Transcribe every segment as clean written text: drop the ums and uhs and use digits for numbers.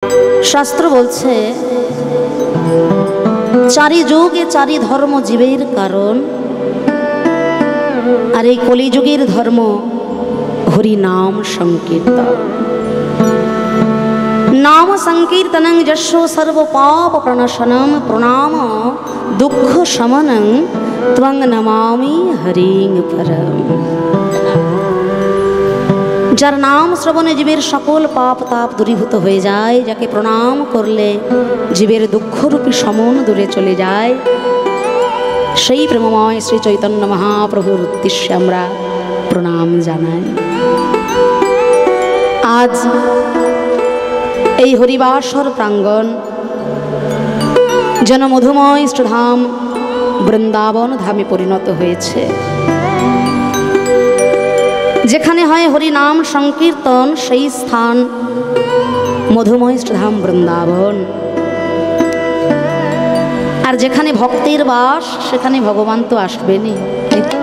শাস্ত্র বলছে চারি যুগে চারি ধর্ম জীবের কারণ, আর এই কলিযুগের ধর্ম হরি নাম সংকীর্তন। नाम संकीर्तनं यशो सर्व पाप प्रणशनं प्रणाम दुख शमनं त्वं नमामि हरिं परम। যার নাম শ্রবণে জীবের সকল পাপ তাপ দূরীভূত হয়ে যায়, যাকে প্রণাম করলে জীবের দুঃখরূপী সমন দূরে চলে যায়, সেই প্রেমময় শ্রী চৈতন্য মহাপ্রভুর উদ্দেশ্যে আমরা প্রণাম জানাই। আজ এই হরিবাসর প্রাঙ্গণ যেন মধুময় ইষ্টধাম বৃন্দাবন ধামে পরিণত হয়েছে, যেখানে হয় হরিনাম সংকীর্তন, সেই স্থান মধুময় ইষ্টধাম বৃন্দাবন। আর যেখানে ভক্তের বাস সেখানে ভগবান তো আসবেনই, তাই তো?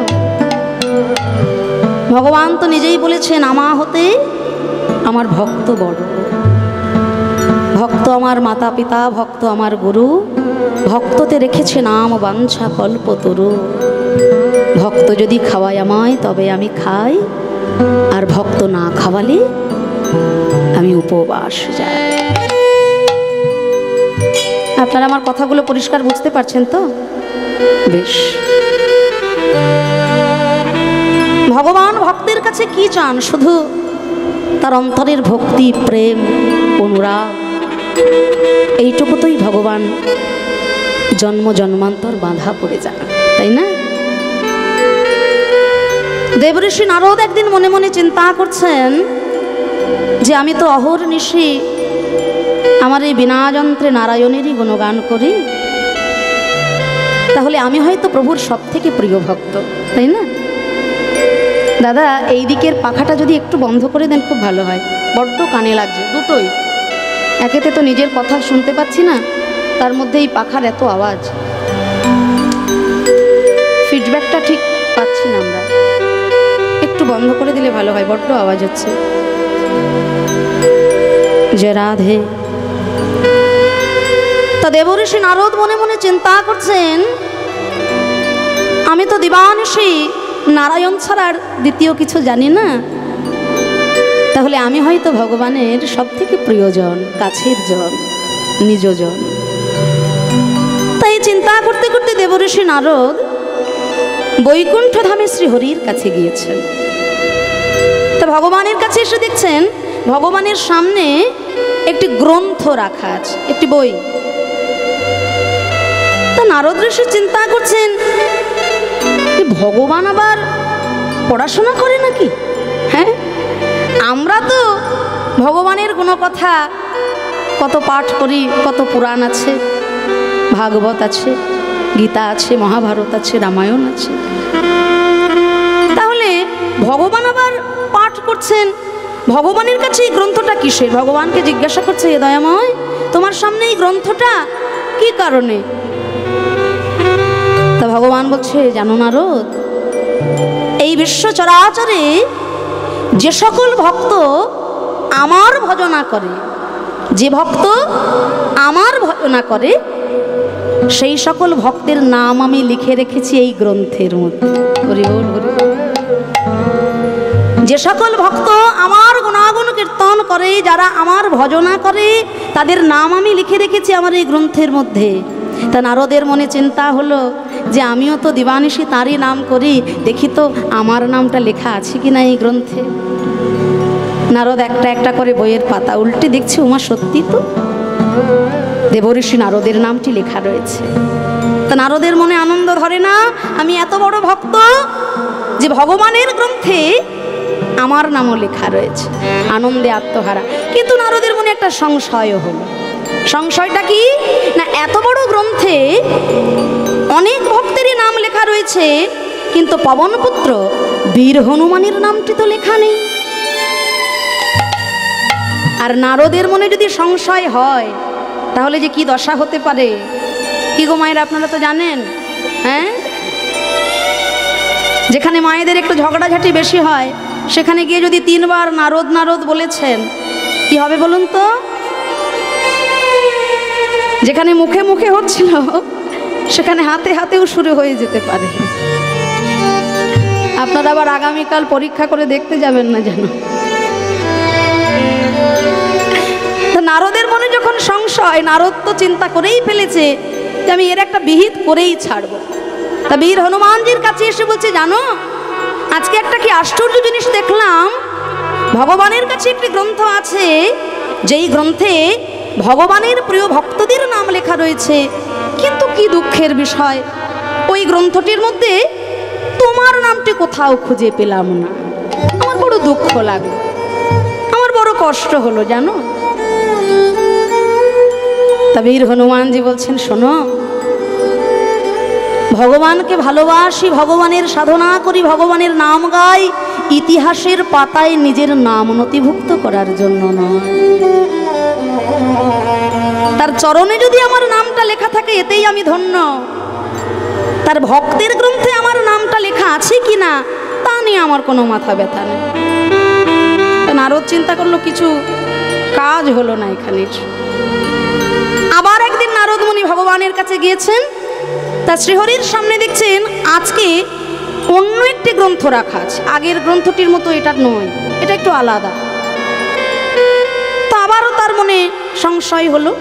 ভগবান তো নিজেই বলেছেন, আমা হতে আমার ভক্ত বড়, ভক্ত আমার মাতা পিতা, ভক্ত আমার গুরু, ভক্ততে রেখেছে নাম বাঞ্ছা কল্পতরু। ভক্ত যদি খাওয়ায় আমায় তবে আমি খাই, আর ভক্ত না খাওয়ালে আমি উপবাস যাই। আপনারা আমার কথাগুলো পরিষ্কার বুঝতে পারছেন তো? বেশ। ভগবান ভক্তের কাছে কি চান? শুধু তার অন্তরের ভক্তি, প্রেম, অনুরাগ, এইটুকুতেই ভগবান জন্ম জন্মান্তর বাঁধা পড়ে যান, তাই না? দেবঋষি নারদ একদিন মনে মনে চিন্তা করছেন যে আমি তো অহর্নিশি আমার এই বিনা যন্ত্রে নারায়ণেরই গুণগান করি, তাহলে আমি হয়তো প্রভুর সব থেকে প্রিয় ভক্ত, তাই না? দাদা, এই দিকের পাখাটা যদি একটু বন্ধ করে দেন খুব ভালো হয়, বড্ড কানে লাগছে দুটোই। একেতে তো নিজের কথা শুনতে পাচ্ছি না, তার মধ্যে এই পাখার এত আওয়াজ, ফিডব্যাকটা ঠিক পাচ্ছি না আমরা। একটু বন্ধ করে দিলে ভালো হয়, বড্ড আওয়াজ হচ্ছে। জয় রাধে। তা দেবঋষি নারদ মনে মনে চিন্তা করছেন, আমি তো দিবানিশি নারায়ণ ছাড়া আর দ্বিতীয় কিছু জানি না, তাহলে আমি হয়তো ভগবানের সব থেকে প্রিয়জন, কাছের জন, নিজজন। তাই চিন্তা করতে করতে দেবঋষি নারদ বৈকুণ্ঠ ধামে শ্রীহরির কাছে গিয়েছেন। তা ভগবানের কাছে এসে দেখছেন ভগবানের সামনে একটি গ্রন্থ রাখা আছে, একটি বই। তা নারদ ঋষি চিন্তা করছেন, ভগবান আবার পড়াশোনা করে নাকি? হ্যাঁ, আমরা তো ভগবানের গুণকথা কত পাঠ করি, কত পুরাণ আছে, ভাগবত আছে, গীতা আছে, মহাভারত আছে, রামায়ণ আছে, তাহলে ভগবান আবার পাঠ করছেন, ভগবানের কাছে এই গ্রন্থটা কিসের? ভগবানকে জিজ্ঞাসা করছে, হে দয়াময়, তোমার সামনে এই গ্রন্থটা কি কারণে? তা ভগবান বলছে, জানো নারদ, এই বিশ্ব চরাচরে যে সকল ভক্ত আমার ভজনা করে, যে ভক্ত আমার ভজনা করে, সেই সকল ভক্তের নাম আমি লিখে রেখেছি এই গ্রন্থের মধ্যে। হরি বল, হরি বল। যে সকল ভক্ত আমার গুণাগুণ কীর্তন করে, যারা আমার ভজনা করে, তাদের নাম আমি লিখে রেখেছি আমার এই গ্রন্থের মধ্যে। তা নারদের মনে চিন্তা হলো যে আমিও তো দিবানিশি তারই নাম করি, দেখি তো আমার নামটা লেখা আছে কিনা এই গ্রন্থে। নারদ একটা একটা করে বইয়ের পাতা উল্টে দেখছি, উমা সত্যি তো দেবঋষি নারদের নামটি লেখা রয়েছে। তা নারদের মনে আনন্দ ধরে না, আমি এত বড় ভক্ত যে ভগবানের গ্রন্থে আমার নামও লেখা রয়েছে, আনন্দে আত্মহারা। কিন্তু নারদের মনে একটা সংশয় হলো। সংশয়টা কি না, এত বড় গ্রন্থে অনেক ভক্তেরই নাম লেখা রয়েছে, কিন্তু পবনপুত্র বীর হনুমানের নামটি তো লেখা নেই। আর নারদের মনে যদি সংশয় হয়, তাহলে যে কি দশা হতে পারে, কি গো মায়েরা, আপনারা তো জানেন। হ্যাঁ, যেখানে মায়েদের একটু ঝগড়াঝাটি বেশি হয়, সেখানে গিয়ে যদি 3 বার নারদ নারদ বলেছেন, কি হবে বলুন তো? যেখানে মুখে মুখে হচ্ছিল সেখানে হাতে হাতেও শুরু হয়ে যেতে পারে। আপনারা আবার আগামীকাল পরীক্ষা করে দেখতে যাবেন না যেন। নারদের মনে যখন সংশয়, নারদ তো চিন্তা করেই ফেলেছে যে আমি এর একটা বিহিত করেই ছাড়ব। তা বীর হনুমানজির কাছে এসে বলছে, জানো আজকে একটা কি আশ্চর্য জিনিস দেখলাম। ভগবানের কাছে একটি গ্রন্থ আছে, যেই গ্রন্থে ভগবানের প্রিয় ভক্তদের নাম লেখা রয়েছে, কিন্তু কি দুঃখের বিষয়, ওই গ্রন্থটির মধ্যে তোমার নামটি কোথাও খুঁজে পেলাম না। আমার বড় দুঃখ লাগলো, আমার বড় কষ্ট হলো জানো। তা বীর হনুমানজি বলছেন, শোনো, ভগবানকে ভালোবাসি, ভগবানের সাধনা করি, ভগবানের নাম গাই, ইতিহাসের পাতায় নিজের নাম নথিভুক্ত করার জন্য নয়। তার চরণে যদি আমার নামটা লেখা থাকে এতেই আমি ধন্য। তার ভক্তের গ্রন্থে আমার নামটা লেখা আছে কি না তা নিয়ে আমার কোনো মাথা ব্যথা নেই। নারদ চিন্তা করলো কিছু কাজ হলো না এখানে। আবার একদিন নারদ মুনি ভগবানের কাছে গিয়েছেন, তা শ্রীহরির সামনে দেখছেন আজকে অন্য একটি গ্রন্থ রাখা আছে, আগের গ্রন্থটির মতো এটা নয়, এটা একটু আলাদা। তো আবারও তার মনে সংশয় হলো।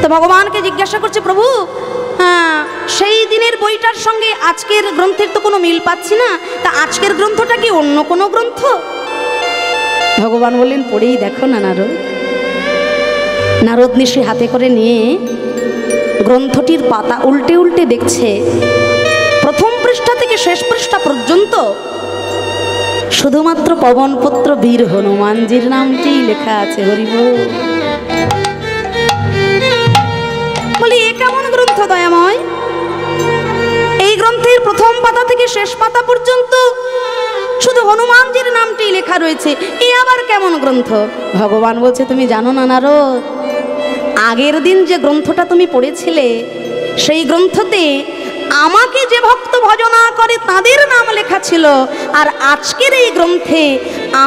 তো ভগবানকে জিজ্ঞাসা করছে, প্রভু সেই দিনের বইটার সঙ্গে আজকের গ্রন্থের তো কোনো মিল পাচ্ছি না, তা আজকের গ্রন্থটা কি অন্য কোনো গ্রন্থ? ভগবান বললেন, পড়েই দেখো না নারদ। নারদ নিশি হাতে করে নিয়ে গ্রন্থটির পাতা উল্টে উল্টে দেখছে, প্রথম পৃষ্ঠা থেকে শেষ পৃষ্ঠা পর্যন্ত শুধুমাত্র পবনপুত্র বীর হনুমানজির নামটি লেখা আছে। হরিবল। বলি, এ কেমন গ্রন্থ দয়াময়? এই গ্রন্থের প্রথম পাতা থেকে শেষ পাতা পর্যন্ত শুধু হনুমানজির নামটি লেখা রয়েছে, এ আবার কেমন গ্রন্থ? ভগবান বলছে, তুমি জানো না নারদ, আগের দিন যে গ্রন্থটা তুমি পড়েছিলে সেই গ্রন্থতে আমাকে যে ভক্ত ভজনা করে তাদের নাম লেখা ছিল, আর আজকের এই গ্রন্থে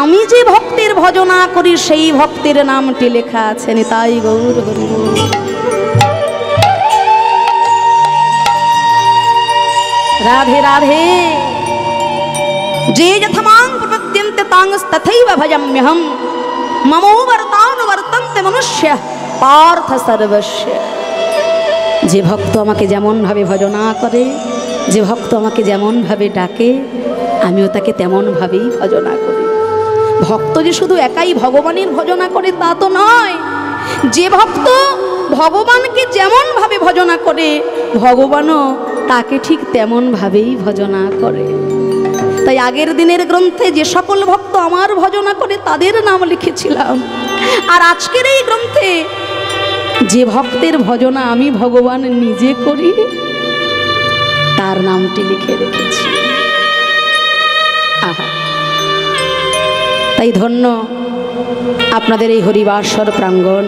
আমি যে ভক্তের ভজনা করি সেই ভক্তের নামটি লেখা আছে। নিতাই গৌর হরিবল। রাধে রাধে। যে যথমাং প্রপদ্যন্তে তাংস্তথৈব ভজাম্যহম মমো বর্তানুবর্তন্তে মনুষ্য পার্থ সর্বস্য। যে ভক্ত আমাকে যেমনভাবে ভজনা করে, যে ভক্ত আমাকে যেমনভাবে ডাকে, আমিও তাকে তেমনভাবেই ভজনা করি। ভক্ত যে শুধু একাই ভগবানের ভজনা করে তা তো নয়, যে ভক্ত ভগবানকে যেমনভাবে ভজনা করে ভগবানও তাকে ঠিক তেমনভাবেই ভজনা করে। তাই আগের দিনের গ্রন্থে যে সকল ভক্ত আমার ভজনা করে তাদের নাম লিখেছিলাম, আর আজকের এই গ্রন্থে যে ভক্তের ভজনা আমি ভগবান নিজে করি তার নামটি লিখে রেখেছি। আহা, তাই ধন্য আপনাদের এই হরিবাসর প্রাঙ্গণ।